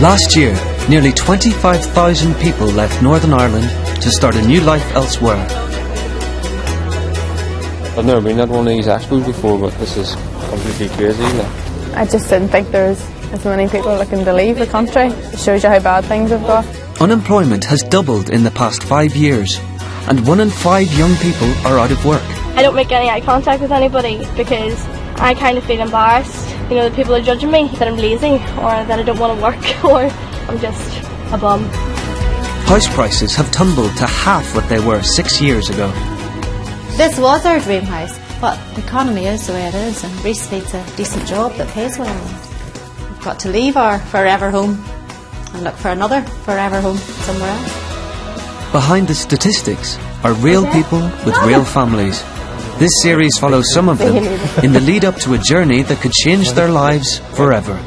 Last year, nearly 25,000 people left Northern Ireland to start a new life elsewhere. I've never been at one of these expos before, but this is completely crazy. I just didn't think there was as many people looking to leave the country. It shows you how bad things have got. Unemployment has doubled in the past 5 years, and 1 in 5 young people are out of work. I don't make any eye contact with anybody because I kind of feel embarrassed. You know, that people are judging me, that I'm lazy, or that I don't want to work, or I'm just a bum. House prices have tumbled to half what they were 6 years ago. This was our dream house, but the economy is the way it is, and Reese needs a decent job that pays well. We've got to leave our forever home and look for another forever home somewhere else. Behind the statistics are real people with real families. This series follows some of them in the lead up to a journey that could change their lives forever.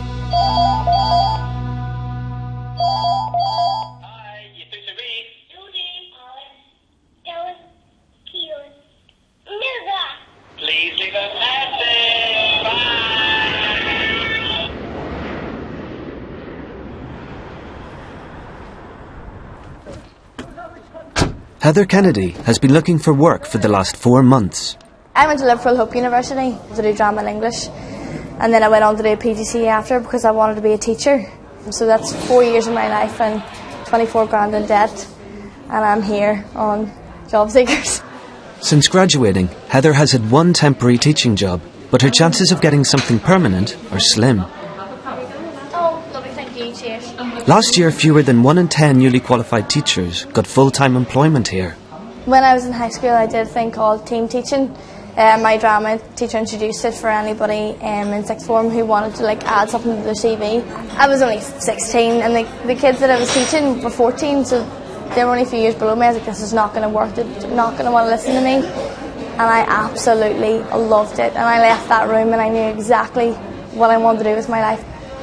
Please leave a message. Bye. Heather Kennedy has been looking for work for the last 4 months. I went to Liverpool Hope University to do drama and English, and then I went on to do a PGCE after because I wanted to be a teacher. So that's 4 years of my life and 24 grand in debt, and I'm here on job seekers. Since graduating, Heather has had one temporary teaching job, but her chances of getting something permanent are slim. Oh, lovely, thank you, cheers. Last year, fewer than 1 in 10 newly qualified teachers got full-time employment here. When I was in high school, I did a thing called team teaching. My drama teacher introduced it for anybody in sixth form who wanted to add something to their CV. I was only 16, and the kids that I was teaching were 14, so they were only a few years below me. I was like, this is not going to work, they're not going to want to listen to me. And I absolutely loved it, and I left that room and I knew exactly what I wanted to do with my life.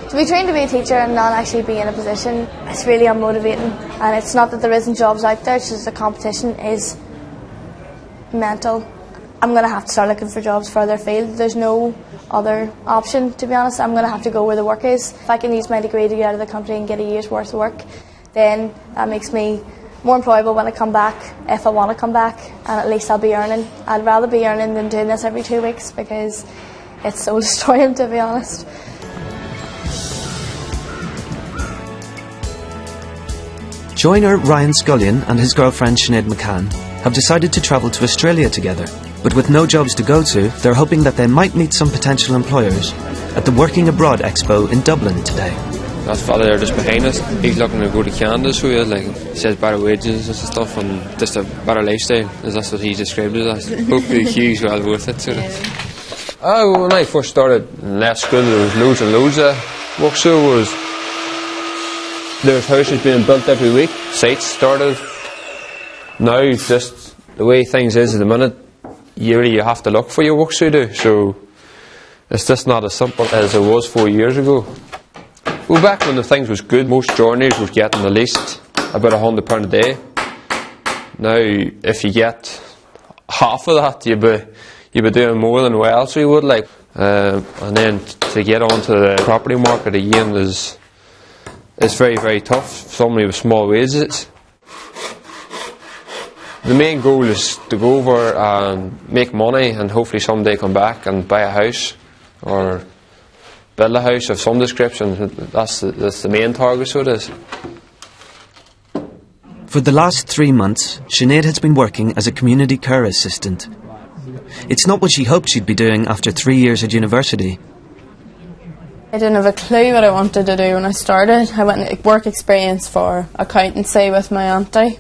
To be trained to be a teacher and not actually be in a position, it's really unmotivating. And it's not that there isn't jobs out there, it's just the competition is mental. I'm going to have to start looking for jobs further afield. There's no other option, to be honest. I'm going to have to go where the work is. If I can use my degree to get out of the country and get a year's worth of work, then that makes me more employable when I come back, if I want to come back, and at least I'll be earning. I'd rather be earning than doing this every 2 weeks because it's so destroying, to be honest. Joiner Ryan Scullion and his girlfriend Sinead McCann have decided to travel to Australia together. But with no jobs to go to, they're hoping that they might meet some potential employers at the Working Abroad Expo in Dublin today. That fella there just behind us, he's looking to go to Canada, so he says better wages and stuff and just a better lifestyle. That's what he described it as. Hopefully Hugh's well worth it. When I first started and left school, there was loads and loads of work, so there's houses being built every week, sites started. Now it's just the way things is at the minute, you have to look for your work to do, so it's just not as simple as it was 4 years ago. Well, back when the things was good, most journeyers was getting at least about £100 a day. Now, if you get half of that, you'd be doing more than well, so you would and then to get onto the property market again is very, very tough. Somebody with small wages. The main goal is to go over and make money and hopefully someday come back and buy a house or build a house of some description. That's the main target, so it is. For the last 3 months, Sinead has been working as a community care assistant. It's not what she hoped she'd be doing after 3 years at university. I didn't have a clue what I wanted to do when I started. I went into work experience for accountancy with my auntie,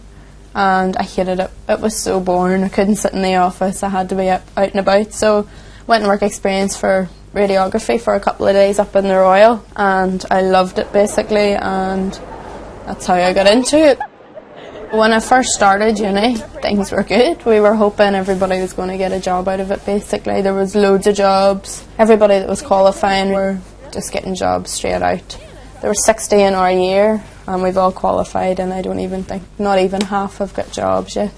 and I hated it. It was so boring. I couldn't sit in the office. I had to be out and about. So went and work experience for radiography for a couple of days up in the Royal, and I loved it basically, and that's how I got into it. When I first started uni, things were good. We were hoping everybody was going to get a job out of it basically. There was loads of jobs. Everybody that was qualifying were just getting jobs straight out. There were 60 in our year and we've all qualified, and I don't even think, not even half have got jobs yet.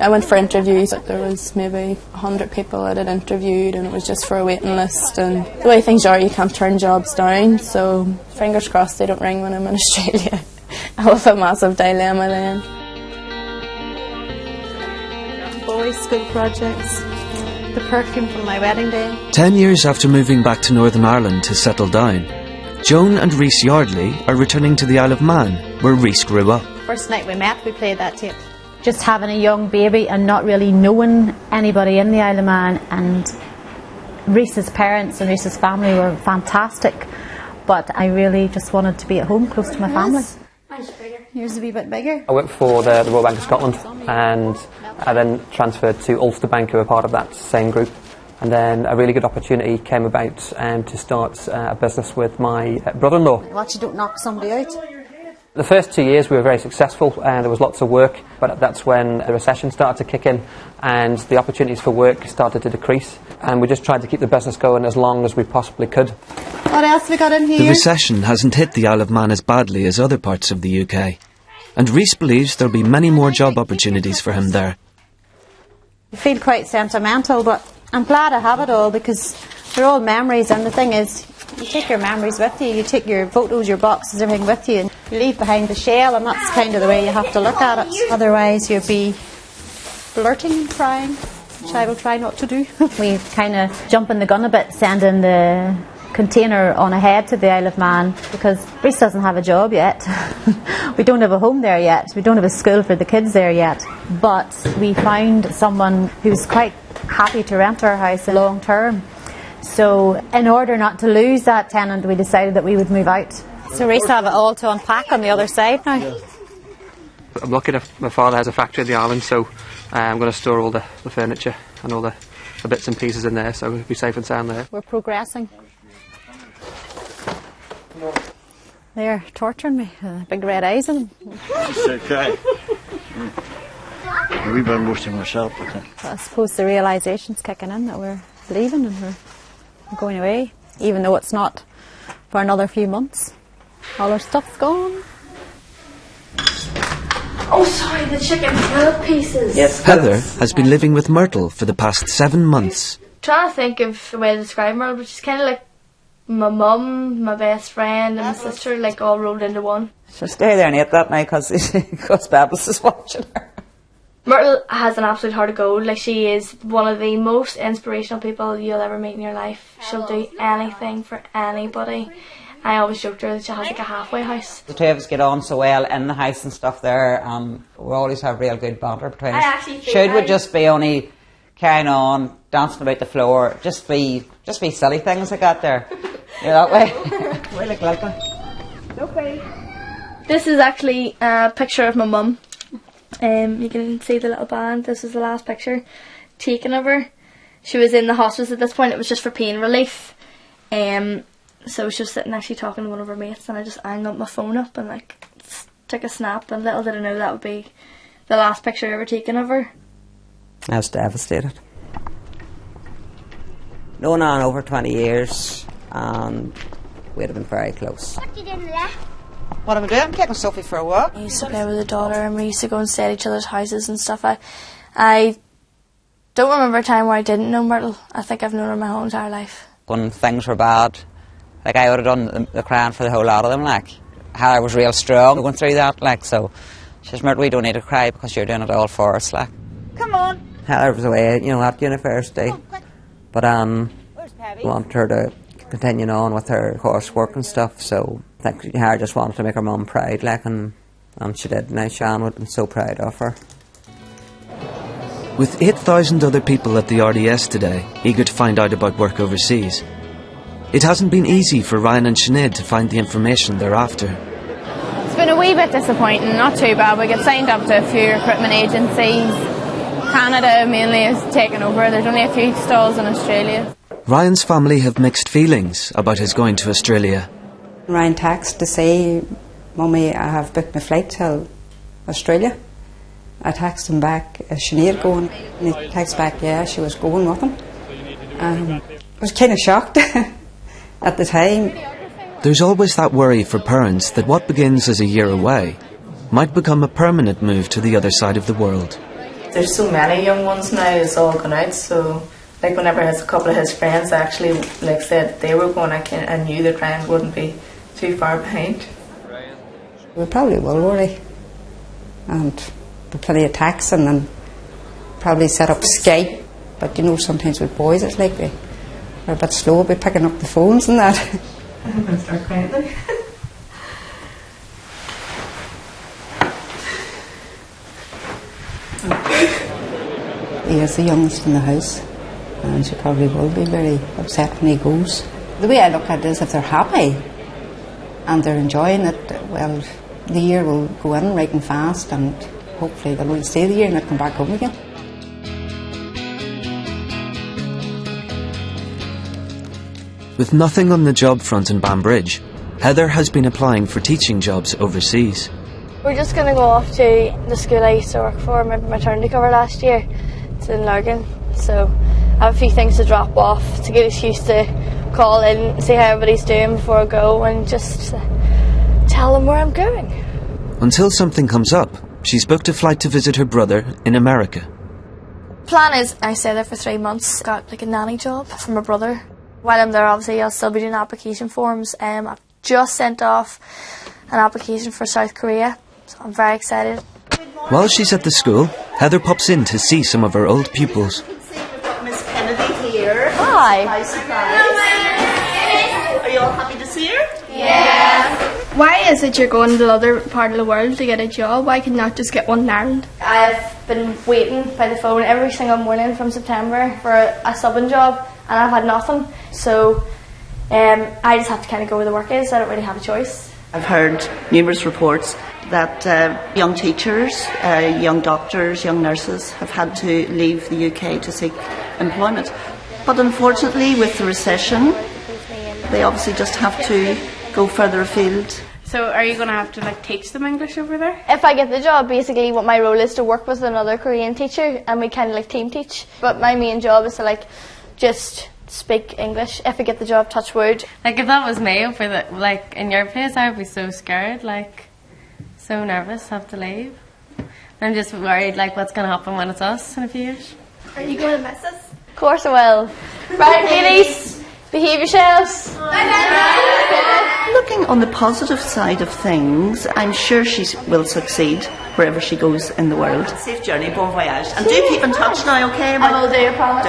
I went for interviews, but there was maybe 100 people that had interviewed, and it was just for a waiting list, and the way things are, you can't turn jobs down, so fingers crossed they don't ring when I'm in Australia. I'll have a massive dilemma then. Boys' school projects, the perfume from my wedding day. 10 years after moving back to Northern Ireland to settle down, Joan and Rhys Yardley are returning to the Isle of Man, where Rhys grew up. First night we met, we played that tape. Just having a young baby and not really knowing anybody in the Isle of Man, and Rhys's parents and Rhys's family were fantastic, but I really just wanted to be at home close to my family. Yours a wee bit bigger. I worked for the Royal Bank of Scotland, and I then transferred to Ulster Bank, who were part of that same group. And then a really good opportunity came about to start a business with my brother-in-law. Watch you don't knock somebody out. The first 2 years we were very successful and there was lots of work, but that's when the recession started to kick in and the opportunities for work started to decrease, and we just tried to keep the business going as long as we possibly could. What else we got in here? The recession hasn't hit the Isle of Man as badly as other parts of the UK, and Rhys believes there'll be many more job opportunities for him there. I feel quite sentimental, but I'm glad I have it all because they're all memories, and the thing is, you take your memories with you, you take your photos, your boxes, everything with you, and you leave behind the shell, and that's kind of the way you have to look at it. Otherwise you'll be flirting and crying, which I will try not to do. We kind of jumping the gun a bit, sending the container on ahead to the Isle of Man, because Rhys doesn't have a job yet. We don't have a home there yet, we don't have a school for the kids there yet, but we found someone who's quite happy to rent our house long term. So in order not to lose that tenant, we decided that we would move out. So Rhys have it all to unpack on the other side now. I'm lucky that my father has a factory in the island, so I'm going to store all the furniture and all the bits and pieces in there, so we'll be safe and sound there. We're progressing. They're torturing me, big red eyes in them. It's okay. We've been roasting myself, I think. I suppose the realisation's kicking in that we're leaving and we're going away, even though it's not for another few months. All our stuff's gone. Oh, sorry, the chicken fillet pieces. Yes. Heather has been living with Myrtle for the past 7 months. Trying to think of the way to describe her, but she's kind of like my mum, my best friend, and my sister, like all rolled into one. She'll stay there and eat that night because Babbles is watching her. Myrtle has an absolute heart of gold. Like, she is one of the most inspirational people you'll ever meet in your life. She'll do anything for anybody. I always joked to her that she has like a halfway house. The two of us get on so well in the house and stuff there. We always have real good banter between us. Should we just be only carrying on, dancing about the floor, just be silly things like that there. Yeah, that way. We look like that. Okay. This is actually a picture of my mum. You can see the little band. This is the last picture taken of her. She was in the hospice at this point. It was just for pain relief. So she was sitting actually talking to one of her mates, and I just hung up my phone up and like took a snap, and little did I know that would be the last picture ever taken of her. I was devastated. Known on over 20 years, and we'd have been very close. What did you do left? What am I doing? I'm taking Sophie for a walk. I used to play with the daughter, and we used to go and stay at each other's houses and stuff. I don't remember a time where I didn't know Myrtle. I think I've known her my whole entire life. When things were bad, like I would have done the crying for the whole lot of them, like. Heather was real strong going through that, like, so she says, Myrtle, we don't need to cry because you're doing it all for us, like. Come on. Heather was away, at university, but wanted her to continue on with her coursework and stuff, so I think Heather just wanted to make her mum proud, like, and she did. Now Sian would have been so proud of her. With 8,000 other people at the RDS today, eager to find out about work overseas, it hasn't been easy for Ryan and Sinead to find the information they're after. It's been a wee bit disappointing, not too bad. We got signed up to a few recruitment agencies. Canada mainly is taken over. There's only a few stalls in Australia. Ryan's family have mixed feelings about his going to Australia. Ryan texted to say, Mummy, I have booked my flight to Australia. I texted him back, is Sinead going? And he texted back, yeah, she was going with him. I was kind of shocked at the time. There's always that worry for parents that what begins as a year away might become a permanent move to the other side of the world. There's so many young ones now, it's all gone out, so like whenever a couple of his friends actually like said they were going, I knew the Ryan wouldn't be too far behind. We probably will worry, and there'll plenty of texting and probably set up Skype, but you know sometimes with boys it's like they're a bit slow about picking up the phones and that. I'm going to start crying now. He is the youngest in the house, and she probably will be very upset when he goes. The way I look at it is if they're happy and they're enjoying it, well, the year will go in right and fast, and hopefully they'll only stay the year and not come back home again. With nothing on the job front in Banbridge, Heather has been applying for teaching jobs overseas. We're just going to go off to the school I used to work for, my maternity cover last year. It's in Lurgan, so I have a few things to drop off to get excuse to call in, see how everybody's doing before I go, and just tell them where I'm going. Until something comes up, she's booked a flight to visit her brother in America. Plan is I stay there for 3 months, got like a nanny job for my brother. While I'm there, obviously I'll still be doing application forms. I've just sent off an application for South Korea, so I'm very excited. While she's at the school, Heather pops in to see some of her old pupils. Miss Kennedy here. Hi. Hi, surprise. Are you all happy to see her? Yeah. Why is it you're going to the other part of the world to get a job? Why can you not just get one in Ireland? I've been waiting by the phone every single morning from September for a subbing job, and I've had nothing. So I just have to kind of go where the work is. I don't really have a choice. I've heard numerous reports that young teachers, young doctors, young nurses have had to leave the UK to seek employment. But unfortunately, with the recession, they obviously just have to go further afield. So are you going to have to like teach them English over there? If I get the job, basically what my role is to work with another Korean teacher, and we kind of like team teach. But my main job is to like just speak English. If I get the job, touch wood. Like if that was me over the, like in your place, I would be so scared, like so nervous to have to leave. I'm just worried like what's going to happen when it's us in a few years. Are you going to miss us? Of course I will. Right, ladies, behave yourselves. Looking on the positive side of things, I'm sure she will succeed wherever she goes in the world. Safe journey, bon voyage. And do keep in touch now, okay? I will do, I promise.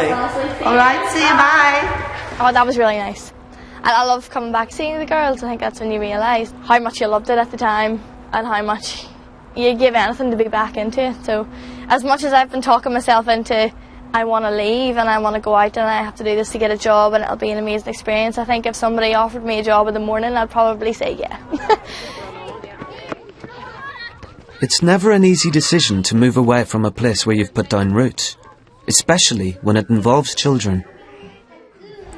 Alright, see you, bye. Oh, that was really nice. And I love coming back seeing the girls. I think that's when you realise how much you loved it at the time and how much you give anything to be back into it. So as much as I've been talking myself into I want to leave and I want to go out and I have to do this to get a job and it'll be an amazing experience, I think if somebody offered me a job in the morning, I'd probably say yeah. It's never an easy decision to move away from a place where you've put down roots, especially when it involves children.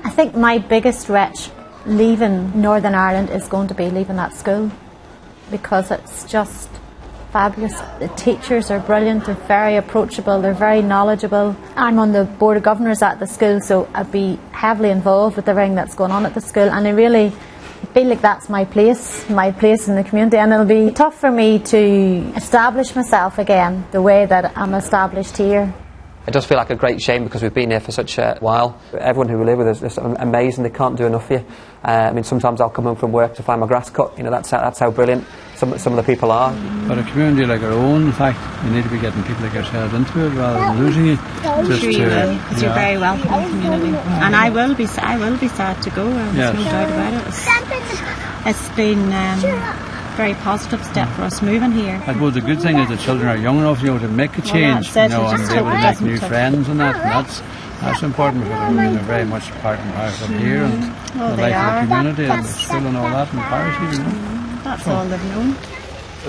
I think my biggest wrench leaving Northern Ireland is going to be leaving that school, because it's just fabulous. The teachers are brilliant, they're very approachable, they're very knowledgeable. I'm on the board of governors at the school, so I'd be heavily involved with everything that's going on at the school, and I really feel like that's my place in the community, and it'll be tough for me to establish myself again the way that I'm established here. It does feel like a great shame because we've been here for such a while. Everyone who we live with is amazing. They can't do enough for you. I mean, sometimes I'll come home from work to find my grass cut. You know, that's how brilliant some of the people are. But a community like our own, in fact, we need to be getting people like yourselves into it rather than losing it. I'm sure you will, because you're very welcome in the community. And I will be sad to go. There's no doubt about it. It's been very positive step for us moving here. I suppose the good thing is the children are young enough, to make a change, and be able to make new friends and that. And that's important because they're very much part and parcel here and the life of the community and the school and all that and the parish even. That's all they've known.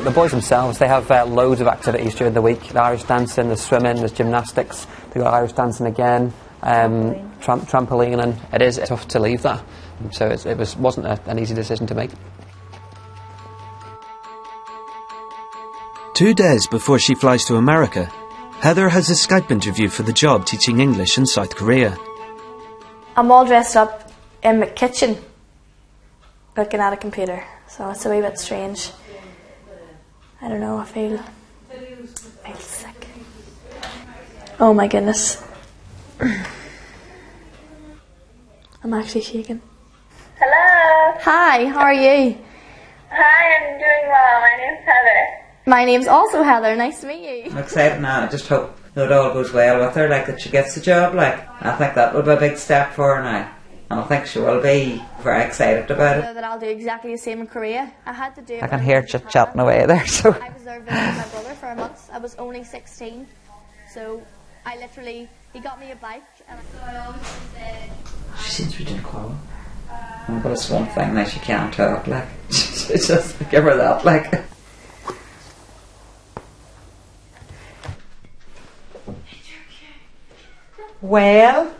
The boys themselves, they have loads of activities during the week. There's Irish dancing, there's swimming, there's gymnastics, they've got Irish dancing again, trampoline, and it is tough to leave that. So it wasn't an easy decision to make. 2 days before she flies to America, Heather has a Skype interview for the job teaching English in South Korea. I'm all dressed up in my kitchen looking at a computer, so it's a wee bit strange. I don't know, I feel sick. Oh my goodness. I'm actually shaking. Hello. Hi, how are you? Hi, I'm doing well. My name's Heather. My name's also Heather. Nice to meet you. I'm excited now. I just hope that it all goes well with her, like that she gets the job. Like, I think that would be a big step for her now. And I think she will be very excited about it. That I'll do exactly the same in Korea. I had to do it. I can hear chit-chatting away there, so... I was there visiting my brother for a month. I was only 16. So I literally, he got me a bike. And I always said... She seems to be doing quite well. But it's one thing, like, she can't talk, like... just give her that, like... Well...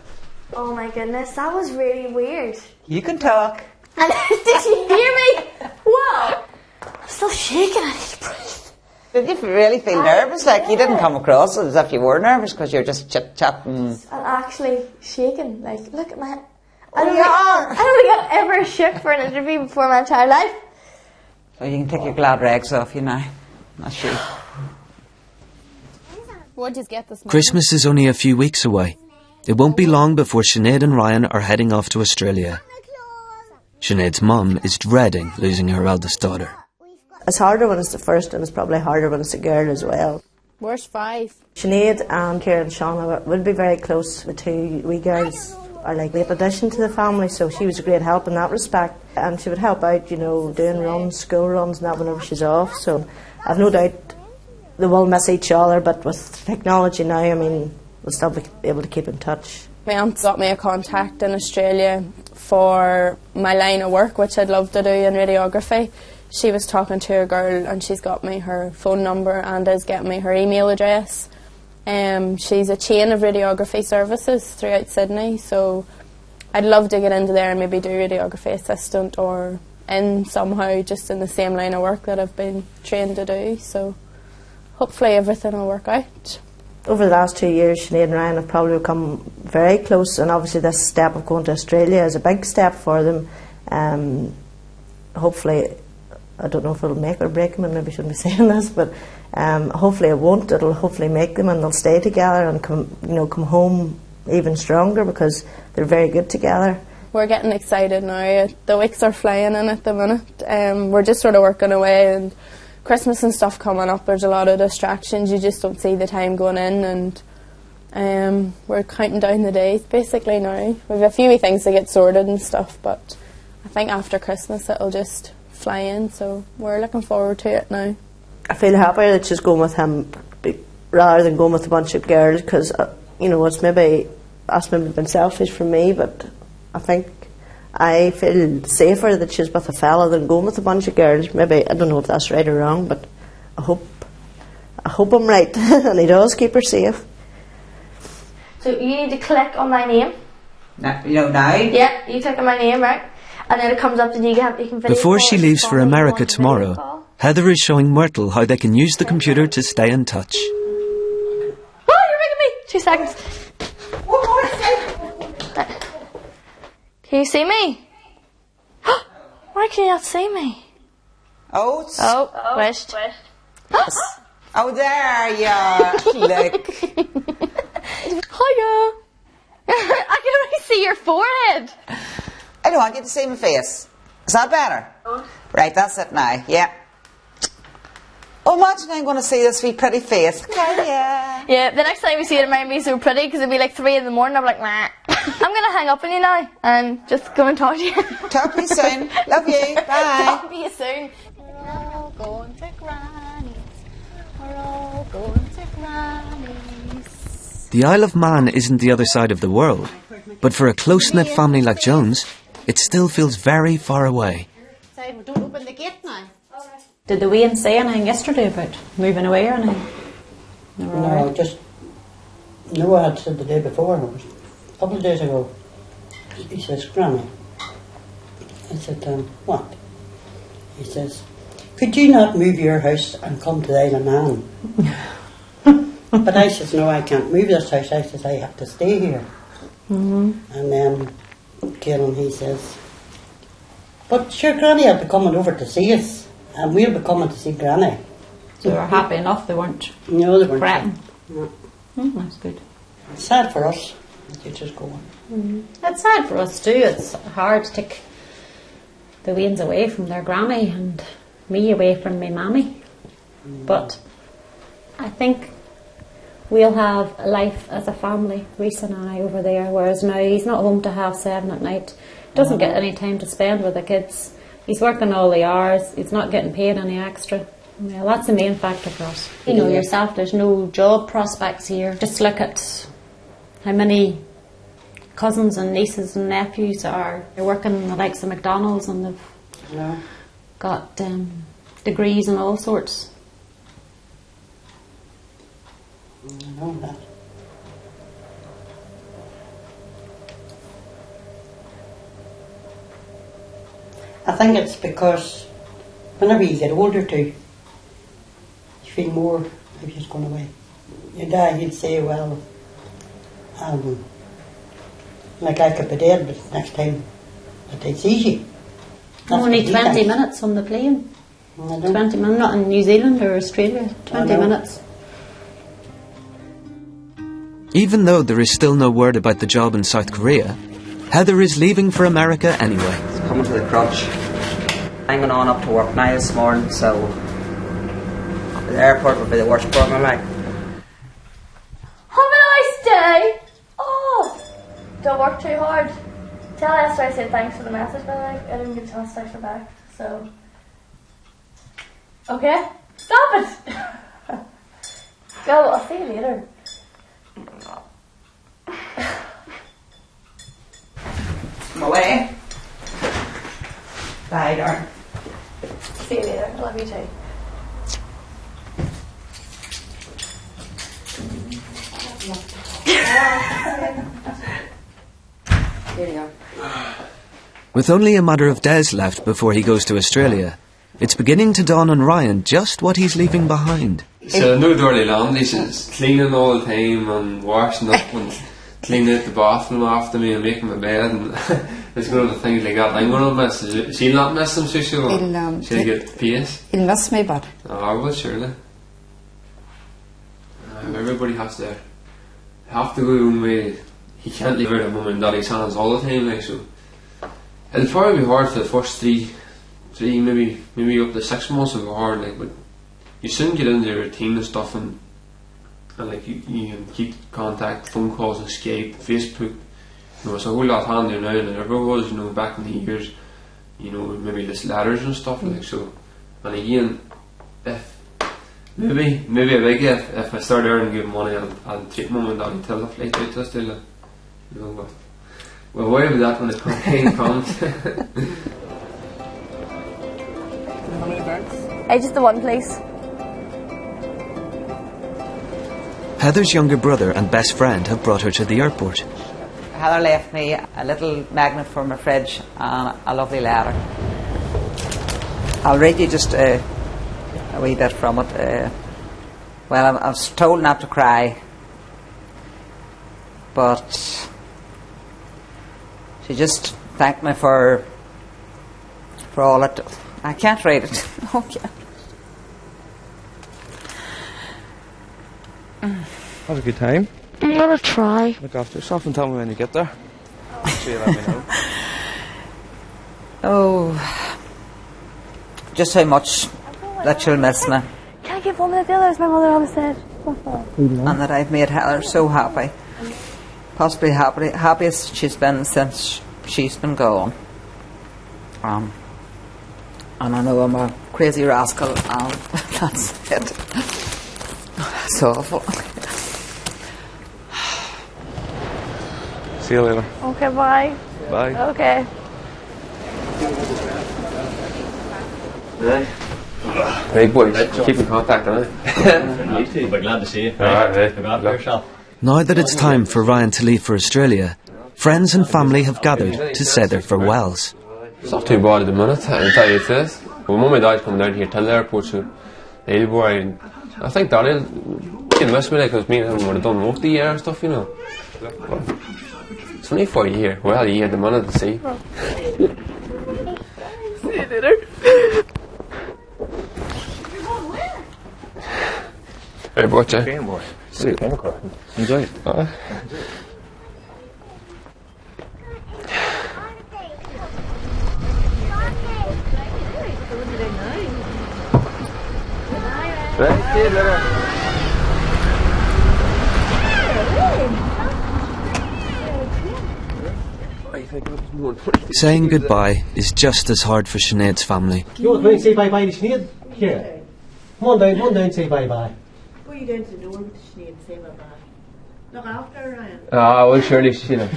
Oh my goodness, that was really weird. You can talk. And did you hear me? Wow. I'm still shaking. I need to breathe. Did you really feel nervous? Like, you didn't come across as if you were nervous because you're just chit-chatting. I'm actually shaking. Like, look at my... I don't think I've ever shook for an interview before in my entire life. So you can take your glad rags off you now. That's you. What'd you get this morning? Christmas is only a few weeks away. It won't be long before Sinead and Ryan are heading off to Australia. Sinead's mum is dreading losing her eldest daughter. It's harder when it's the first, and it's probably harder when it's a girl as well. Where's 5? Sinead and Kira and Shauna would be very close. The two wee girls are like late addition to the family, so she was a great help in that respect. And she would help out, you know, doing runs, school runs and that whenever she's off. So I've no doubt they will miss each other, but with technology now, I mean, we'll still be able to keep in touch. My aunt got me a contact in Australia for my line of work, which I'd love to do in radiography. She was talking to a girl and she's got me her phone number and is getting me her email address. She's a chain of radiography services throughout Sydney, so I'd love to get into there and maybe do radiography assistant or in somehow just in the same line of work that I've been trained to do. So hopefully everything will work out. Over the last 2 years, Sinead and Ryan have probably become very close, and obviously this step of going to Australia is a big step for them. Hopefully, I don't know if it'll make or break them, and maybe I shouldn't be saying this, but hopefully it won't. It'll hopefully make them, and they'll stay together and come home even stronger because they're very good together. We're getting excited now. The weeks are flying in at the minute. We're just sort of working away, and Christmas and stuff coming up, there's a lot of distractions. You just don't see the time going in, and we're counting down the days basically now. We've a few wee things to get sorted and stuff, but I think after Christmas it'll just fly in, so we're looking forward to it now. I feel happier that she's going with him rather than going with a bunch of girls, because it's maybe been selfish for me, but I think I feel safer that she's with a fella than going with a bunch of girls. Maybe, I don't know if that's right or wrong, but I hope I'm right and he does keep her safe. So you need to click on my name. Now? Yeah, you click on my name, right? And then it comes up and you can video Before call, she leaves for America video tomorrow, call. Heather is showing Myrtle how they can use the computer to stay in touch. Oh, you're ringing me! 2 seconds. Can you see me? Why can you not see me? Wished. Oh, there you are. Look. Hiya. I can only see your forehead. I don't want you to see my face. Is that better? Right, that's it now. Yeah. Oh, imagine I'm going to see this wee pretty face. Yeah, the next time we see it, it might be so pretty because it'll be like 3 in the morning. I'm like, nah. I'm going to hang up on you now and just go and talk to you. Talk to you soon. Love you. Bye. Talk to you soon. We're all going to Granny's. We're all going to Granny's. The Isle of Man isn't the other side of the world, but for a close-knit family like Jones, it still feels very far away. Don't open the gate now. Did the Wayne say anything yesterday about moving away or anything? No, I had said the day before, and it was a couple of days ago. He says, Granny. I said, what? He says, could you not move your house and come to the Isle of Man? But I says, no, I can't move this house. I says, I have to stay here. Mm-hmm. And then Caelan, he says, but sure, Granny will be coming over to see us, and we'll be coming to see Granny. So they were happy enough, they weren't No, they weren't. fretting. No. That's good. It's sad for us. The teachers going. It's sad for us too. It's hard to take the weans away from their granny and me away from my mammy. But I think we'll have a life as a family, Reese and I, over there, whereas now he's not home to 7:30 at night. Doesn't get any time to spend with the kids. He's working all the hours. He's not getting paid any extra. Well, that's the main factor for us. You know yourself, there's no job prospects here. Just look at how many cousins and nieces and nephews are working in the likes of McDonald's, and they've got degrees and all sorts. I know that. I think it's because whenever you get older too, you feel more if you're going away. Your dad, he'd say, well, like I could be dead, but next time that it's easy. Only 20 minutes on the plane. 20 minutes, not in New Zealand or Australia, 20 minutes. Even though there is still no word about the job in South Korea, Heather is leaving for America anyway. It's coming to the crutch. Hanging on up to work now this morning, so the airport will be the worst part of my life. Have a nice day! Oh! Don't work too hard. Tell Esther I said thanks for the message, by the way. I didn't get a chance to text her back, so... Okay? Stop it! Go, I'll see you later. I'm away. Bye, darling. See you later. I love you too. Here you go. With only a matter of days left before he goes to Australia, it's beginning to dawn on Ryan just what he's leaving behind. So no dirty laundry, she's cleaning all the time and washing up and cleaning out the bathroom after me and making my bed, and it's one of the things like that I'm going to miss. She'll not miss him, so she'll get pace. He'll miss me, but... Oh, well, surely. Everybody has to go their own way. He can't leave out of mum and daddy's hands all the time, like, so it'll probably be hard for the first three maybe up to 6 months it'll be hard, like, but you soon get into your routine and stuff, and like you can keep contact, phone calls and Skype, Facebook. You know, it's a whole lot handier now than it ever was, you know, back in the years, you know, maybe just letters and stuff, like, so. And again, if maybe a big if I start earning good money, I'll take mum and dad till the flight out to Australia, you know, but we'll worry about that when the time comes. How many bags? Just the one, please. Heather's younger brother and best friend have brought her to the airport. Heather left me a little magnet for my fridge and a lovely letter. I'll read you just a wee bit from it. Well, I was told not to cry, but she just thanked me for all it. I can't read it. Okay. Have a good time. I'm gonna try. Look after yourself and tell me when you get there. So you let me know. Oh, just how much that she'll miss me. Can't give one of the others, my mother always said. And that I've made Heather so happy. Possibly happiest she's been since she's been gone. And I know I'm a crazy rascal, and that's it. It's awful. See you later. Okay, bye. Bye. Okay. Right, boys, keep in contact, You too. We're glad to see you. Alright, Look after yourself. Now that it's time for Ryan to leave for Australia, friends and family have gathered to say their farewells. It's not too bad at the minute, I'll tell you this. Well, mum and dad come down here to the airport, so they'll be worried. I think dad'll miss me, because me and him would have done most of the year and stuff, you know. But it's only for a year. Well, a year at the minute to see. See you later. Hey, boy, Game boy. Enjoy it. Right, see you later. Saying goodbye is just as hard for Sinead's family. You want to come and say bye-bye to Sinead? Here. Come on down and say bye-bye. Go you down to the door with Sinead and say bye-bye. Look after her, Ryan. Well, surely, you know.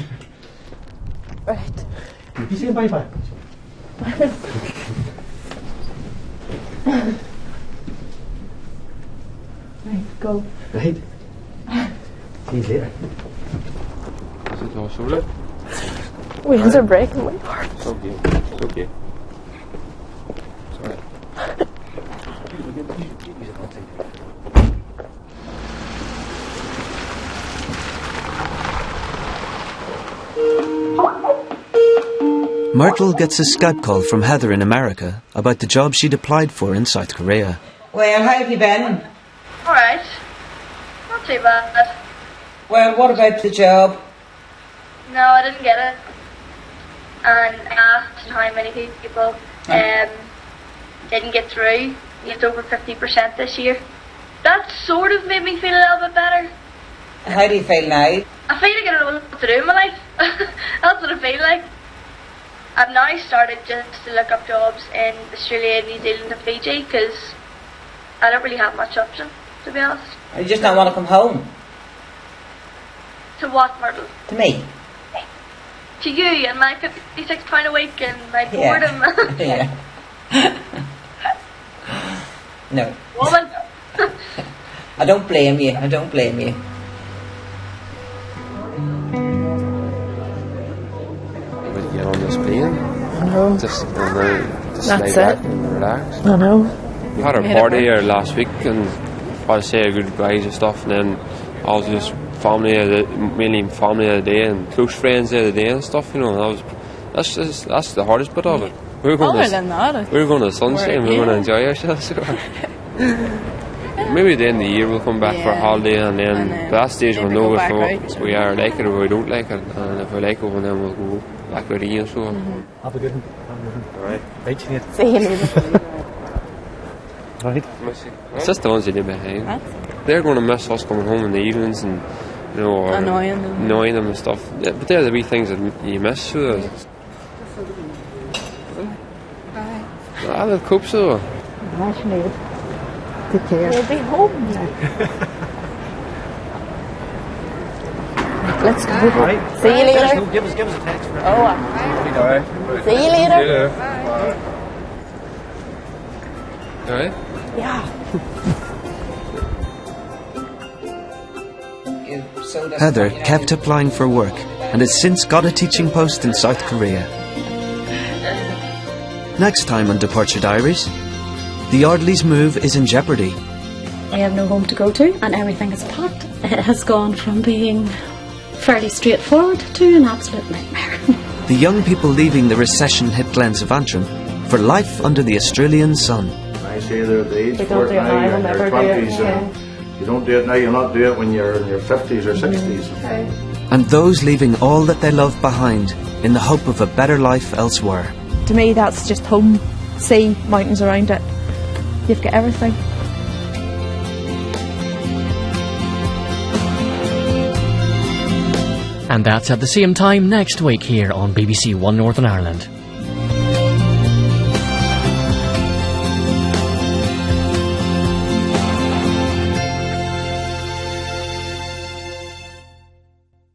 Right. You say bye-bye. Right, go. Right. See you later. Is it all sorted? Wheels are breaking my heart. It's okay. It's okay. Sorry. Myrtle gets a Skype call from Heather in America about the job she'd applied for in South Korea. Well, how have you been? Alright. Not too bad. Well, what about the job? No, I didn't get it. And I asked how many people didn't get through. It's over 50% this year. That sort of made me feel a little bit better. How do you feel now? I feel like I don't know what to do in my life. That's what I feel like. I've now started just to look up jobs in Australia, New Zealand and Fiji because I don't really have much option, to be honest. You just don't want to come home? To what, Myrtle? To me? To you and my £56 a week and my boredom. Yeah. No. Woman. I don't blame you. I don't blame you. We'll get on this plane. I know. Just lay That's back it. and relax. I know. We had our party here last week and I say our goodbyes and stuff, and then I was just family, mainly family of the day and close friends of the day and stuff, you know. And that's the hardest bit of it. We're going to the sunshine. We're going to enjoy ourselves. Maybe at the end of the year we'll come back for a holiday, and then at that stage we'll know if we are like it or we don't like it, and if we like it, well, then we'll go back out again. So Have a good one. All right. Right, Sinead. See you later. Right. It's just the ones you leave behind. They're going to miss us coming home in the evenings and, you know, or annoying them and stuff. Yeah, but they're the wee things that you miss. So I'll cope so. Take care. We'll be home. Let's go. Right. See you later. Give us a text. Oh, see you later. All right. Yeah. Heather kept applying for work and has since got a teaching post in South Korea. Next time on Departure Diaries, the Ardleys' move is in jeopardy. I have no home to go to and everything is packed. It has gone from being fairly straightforward to an absolute nightmare. The young people leaving the recession-hit Glens of Antrim for life under the Australian sun. I say they're the age for it now, you're in your 20s, and you don't do it now, you'll not do it when you're in your 50s or 60s. And those leaving all that they love behind in the hope of a better life elsewhere. To me, that's just home, sea, mountains around it. You've got everything. And that's at the same time next week here on BBC One Northern Ireland.